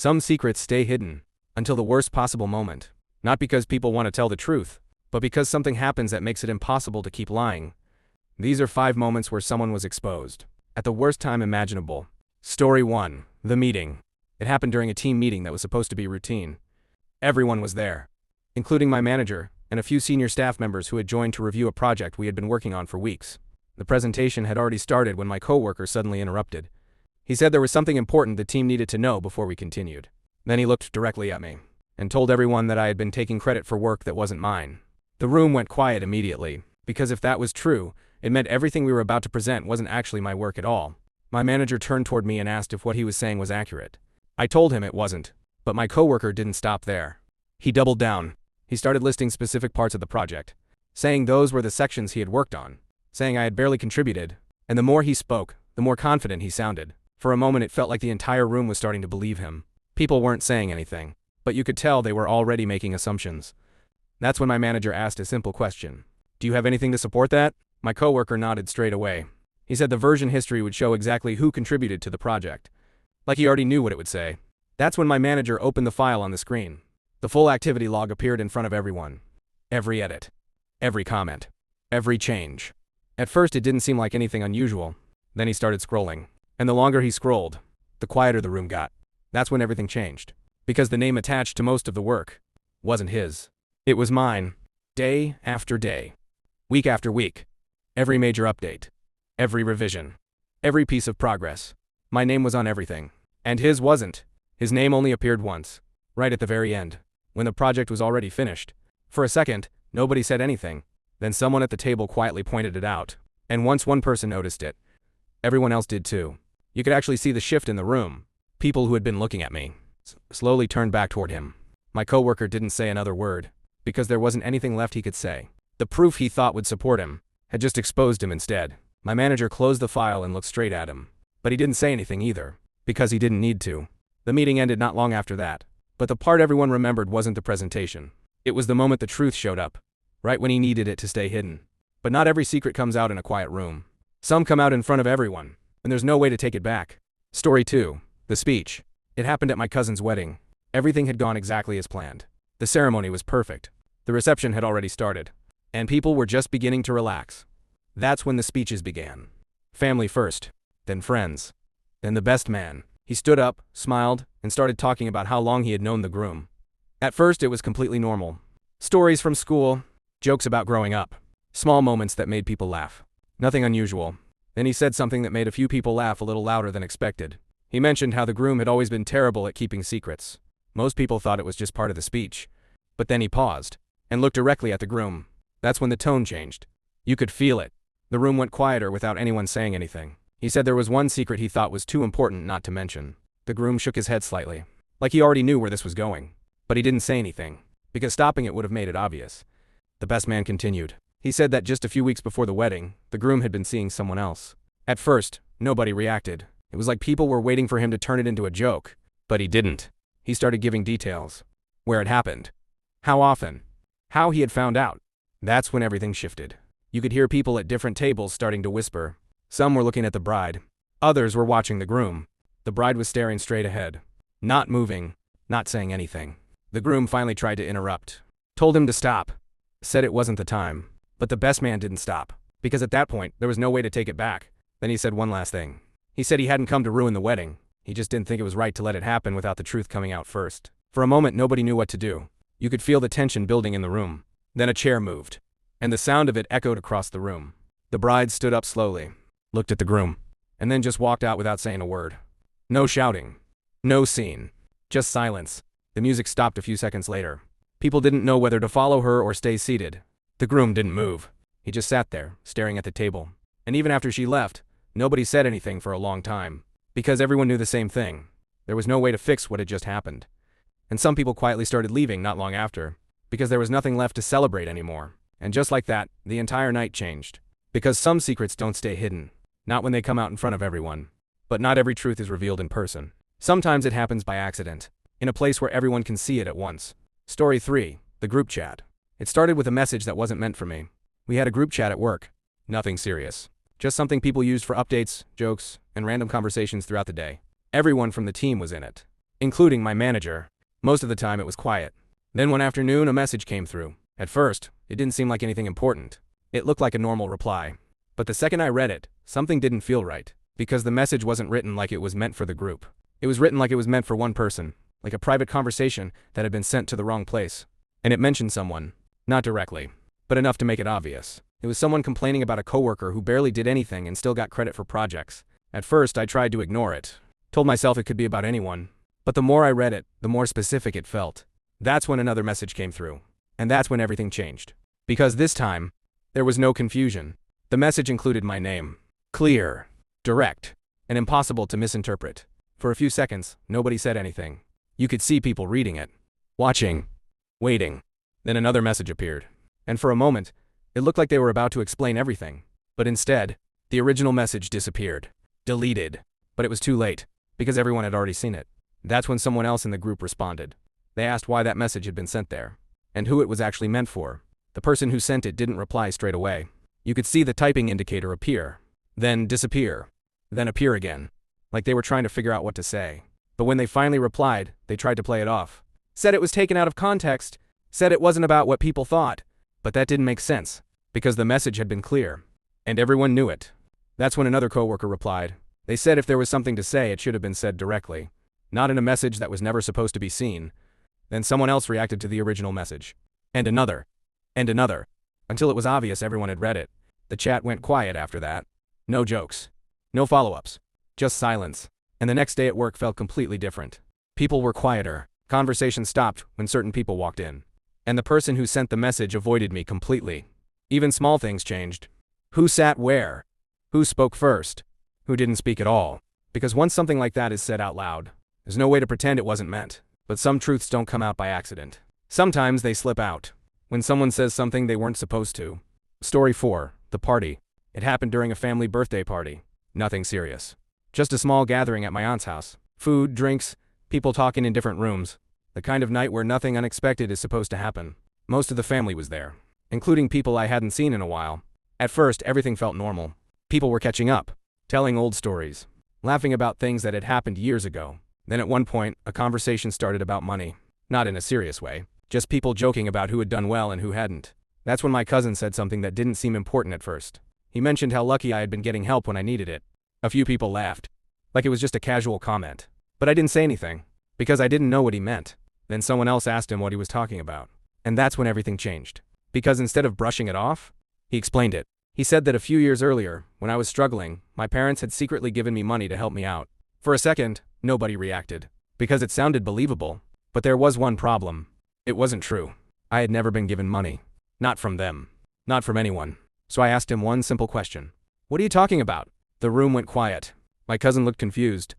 Some secrets stay hidden until the worst possible moment. Not because people want to tell the truth, but because something happens that makes it impossible to keep lying. These are 5 moments where someone was exposed at the worst time imaginable. Story 1. The meeting. It happened during a team meeting that was supposed to be routine. Everyone was there, including my manager and a few senior staff members who had joined to review a project we had been working on for weeks. The presentation had already started when my coworker suddenly interrupted. He said there was something important the team needed to know before we continued. Then he looked directly at me and told everyone that I had been taking credit for work that wasn't mine. The room went quiet immediately, because if that was true, it meant everything we were about to present wasn't actually my work at all. My manager turned toward me and asked if what he was saying was accurate. I told him it wasn't, but my coworker didn't stop there. He doubled down. He started listing specific parts of the project, saying those were the sections he had worked on, saying I had barely contributed, and the more he spoke, the more confident he sounded. For a moment it felt like the entire room was starting to believe him. People weren't saying anything, but you could tell they were already making assumptions. That's when my manager asked a simple question. Do you have anything to support that? My coworker nodded straight away. He said the version history would show exactly who contributed to the project. Like he already knew what it would say. That's when my manager opened the file on the screen. The full activity log appeared in front of everyone. Every edit. Every comment. Every change. At first it didn't seem like anything unusual. Then he started scrolling. And the longer he scrolled, the quieter the room got. That's when everything changed. Because the name attached to most of the work wasn't his. It was mine. Day after day. Week after week. Every major update. Every revision. Every piece of progress. My name was on everything. And his wasn't. His name only appeared once. Right at the very end. When the project was already finished. For a second, nobody said anything. Then someone at the table quietly pointed it out. And once one person noticed it, everyone else did too. You could actually see the shift in the room. People who had been looking at me slowly turned back toward him. My coworker didn't say another word, because there wasn't anything left he could say. The proof he thought would support him had just exposed him instead. My manager closed the file and looked straight at him. But he didn't say anything either, because he didn't need to. The meeting ended not long after that. But the part everyone remembered wasn't the presentation. It was the moment the truth showed up. Right when he needed it to stay hidden. But not every secret comes out in a quiet room. Some come out in front of everyone, and there's no way to take it back. Story 2. The speech. It happened at my cousin's wedding. Everything had gone exactly as planned. The ceremony was perfect. The reception had already started. And people were just beginning to relax. That's when the speeches began. Family first. Then friends. Then the best man. He stood up, smiled, and started talking about how long he had known the groom. At first it was completely normal. Stories from school, jokes about growing up, small moments that made people laugh. Nothing unusual. Then he said something that made a few people laugh a little louder than expected. He mentioned how the groom had always been terrible at keeping secrets. Most people thought it was just part of the speech. But then he paused and looked directly at the groom. That's when the tone changed. You could feel it. The room went quieter without anyone saying anything. He said there was one secret he thought was too important not to mention. The groom shook his head slightly, like he already knew where this was going. But he didn't say anything, because stopping it would have made it obvious. The best man continued. He said that just a few weeks before the wedding, the groom had been seeing someone else. At first, nobody reacted. It was like people were waiting for him to turn it into a joke. But he didn't. He started giving details. Where it happened. How often. How he had found out. That's when everything shifted. You could hear people at different tables starting to whisper. Some were looking at the bride. Others were watching the groom. The bride was staring straight ahead. Not moving. Not saying anything. The groom finally tried to interrupt. Told him to stop. Said it wasn't the time. But the best man didn't stop. Because at that point, there was no way to take it back. Then he said one last thing. He said he hadn't come to ruin the wedding. He just didn't think it was right to let it happen without the truth coming out first. For a moment, nobody knew what to do. You could feel the tension building in the room. Then a chair moved. And the sound of it echoed across the room. The bride stood up slowly, looked at the groom, and then just walked out without saying a word. No shouting. No scene. Just silence. The music stopped a few seconds later. People didn't know whether to follow her or stay seated. The groom didn't move. He just sat there, staring at the table. And even after she left, nobody said anything for a long time. Because everyone knew the same thing. There was no way to fix what had just happened. And some people quietly started leaving not long after. Because there was nothing left to celebrate anymore. And just like that, the entire night changed. Because some secrets don't stay hidden. Not when they come out in front of everyone. But not every truth is revealed in person. Sometimes it happens by accident. In a place where everyone can see it at once. Story 3. The group chat. It started with a message that wasn't meant for me. We had a group chat at work. Nothing serious. Just something people used for updates, jokes, and random conversations throughout the day. Everyone from the team was in it. including my manager. Most of the time it was quiet. Then one afternoon a message came through. At first, it didn't seem like anything important. It looked like a normal reply. But the second I read it, something didn't feel right. Because the message wasn't written like it was meant for the group. It was written like it was meant for one person, like a private conversation that had been sent to the wrong place. And it mentioned someone. Not directly, but enough to make it obvious. It was someone complaining about a coworker who barely did anything and still got credit for projects. At first, I tried to ignore it. Told myself it could be about anyone. But the more I read it, the more specific it felt. That's when another message came through. And that's when everything changed. Because this time, there was no confusion. The message included my name. Clear, direct, and impossible to misinterpret. For a few seconds, nobody said anything. You could see people reading it, watching, waiting. Then another message appeared. And for a moment, it looked like they were about to explain everything. But instead, the original message disappeared. Deleted. But it was too late, because everyone had already seen it. That's when someone else in the group responded. They asked why that message had been sent there, and who it was actually meant for. The person who sent it didn't reply straight away. You could see the typing indicator appear, then disappear, then appear again, like they were trying to figure out what to say. But when they finally replied, they tried to play it off. Said it was taken out of context, said it wasn't about what people thought. But that didn't make sense, because the message had been clear, and everyone knew it. That's when another coworker replied. They said if there was something to say, it should have been said directly, not in a message that was never supposed to be seen. Then someone else reacted to the original message. And another. And another. Until it was obvious everyone had read it. The chat went quiet after that. No jokes. No follow-ups. Just silence. And the next day at work felt completely different. People were quieter. Conversation stopped when certain people walked in. And the person who sent the message avoided me completely. Even small things changed. Who sat where? Who spoke first? Who didn't speak at all? Because once something like that is said out loud, there's no way to pretend it wasn't meant. But some truths don't come out by accident. Sometimes they slip out. When someone says something they weren't supposed to. Story 4. The party. It happened during a family birthday party. Nothing serious. Just a small gathering at my aunt's house. Food, drinks, people talking in different rooms. The kind of night where nothing unexpected is supposed to happen. Most of the family was there, including people I hadn't seen in a while. At first, everything felt normal. People were catching up, telling old stories, laughing about things that had happened years ago. Then at one point, a conversation started about money. Not in a serious way, just people joking about who had done well and who hadn't. That's when my cousin said something that didn't seem important at first. He mentioned how lucky I had been getting help when I needed it. A few people laughed, like it was just a casual comment. But I didn't say anything, because I didn't know what he meant. Then someone else asked him what he was talking about. And that's when everything changed. Because instead of brushing it off, he explained it. He said that a few years earlier, when I was struggling, my parents had secretly given me money to help me out. For a second, nobody reacted, because it sounded believable. But there was one problem. It wasn't true. I had never been given money. Not from them. Not from anyone. So I asked him one simple question. What are you talking about? The room went quiet. My cousin looked confused,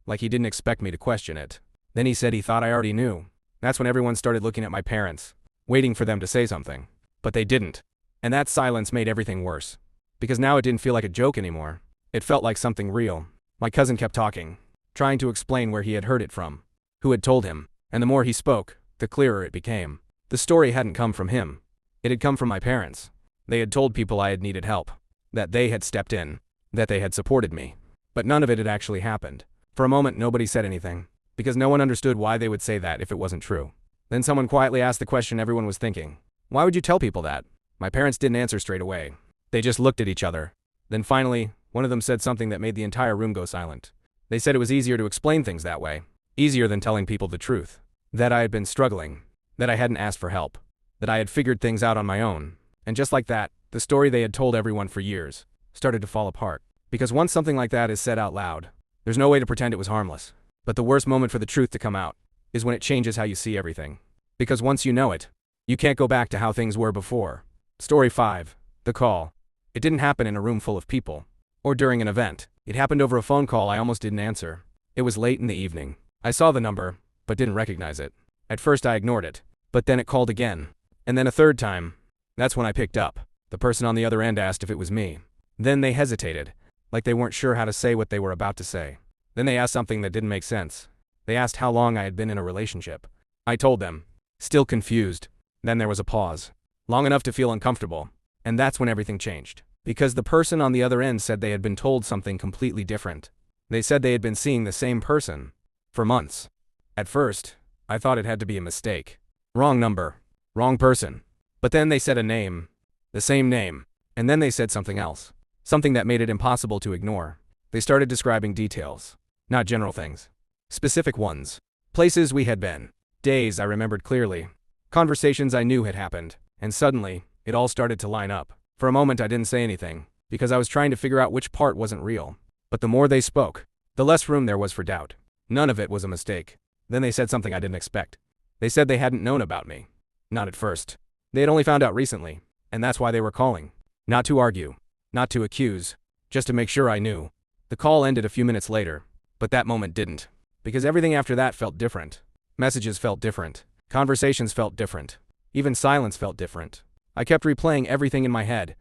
like he didn't expect me to question it. Then he said he thought I already knew. That's when everyone started looking at my parents, waiting for them to say something. But they didn't. And that silence made everything worse. Because now it didn't feel like a joke anymore. It felt like something real. My cousin kept talking, trying to explain where he had heard it from, who had told him. And the more he spoke, the clearer it became. The story hadn't come from him. It had come from my parents. They had told people I had needed help, that they had stepped in, that they had supported me. But none of it had actually happened. For a moment, nobody said anything, because no one understood why they would say that if it wasn't true. Then someone quietly asked the question everyone was thinking. Why would you tell people that? My parents didn't answer straight away. They just looked at each other. Then finally, one of them said something that made the entire room go silent. They said it was easier to explain things that way. Easier than telling people the truth. That I had been struggling. That I hadn't asked for help. That I had figured things out on my own. And just like that, the story they had told everyone for years started to fall apart. Because once something like that is said out loud, there's no way to pretend it was harmless. But the worst moment for the truth to come out is when it changes how you see everything. Because once you know it, you can't go back to how things were before. Story 5. The call. It didn't happen in a room full of people. Or during an event. It happened over a phone call I almost didn't answer. It was late in the evening. I saw the number, but didn't recognize it. At first I ignored it. But then it called again. And then a third time. That's when I picked up. The person on the other end asked if it was me. Then they hesitated, like they weren't sure how to say what they were about to say. Then they asked something that didn't make sense. They asked how long I had been in a relationship. I told them, still confused. Then there was a pause. Long enough to feel uncomfortable. And that's when everything changed. Because the person on the other end said they had been told something completely different. They said they had been seeing the same person for months. At first, I thought it had to be a mistake. Wrong number. Wrong person. But then they said a name. The same name. And then they said something else. Something that made it impossible to ignore. They started describing details. Not general things. Specific ones. Places we had been. Days I remembered clearly. Conversations I knew had happened. And suddenly, it all started to line up. For a moment I didn't say anything, because I was trying to figure out which part wasn't real. But the more they spoke, the less room there was for doubt. None of it was a mistake. Then they said something I didn't expect. They said they hadn't known about me. Not at first. They had only found out recently, and that's why they were calling. Not to argue. Not to accuse. Just to make sure I knew. The call ended a few minutes later, but that moment didn't. Because everything after that felt different. Messages felt different. Conversations felt different. Even silence felt different. I kept replaying everything in my head,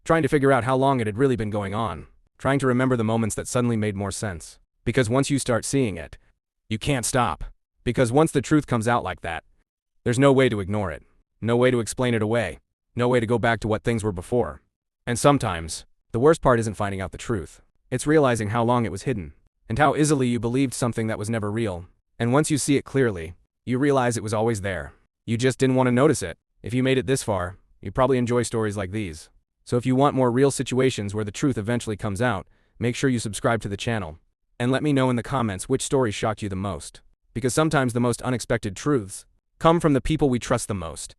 trying to figure out how long it had really been going on, trying to remember the moments that suddenly made more sense. Because once you start seeing it, you can't stop. Because once the truth comes out like that, there's no way to ignore it. No way to explain it away. No way to go back to what things were before. And sometimes, the worst part isn't finding out the truth. It's realizing how long it was hidden, and how easily you believed something that was never real. And once you see it clearly, you realize it was always there. You just didn't want to notice it. If you made it this far, you probably enjoy stories like these. So if you want more real situations where the truth eventually comes out, make sure you subscribe to the channel. And let me know in the comments which story shocked you the most. Because sometimes the most unexpected truths come from the people we trust the most.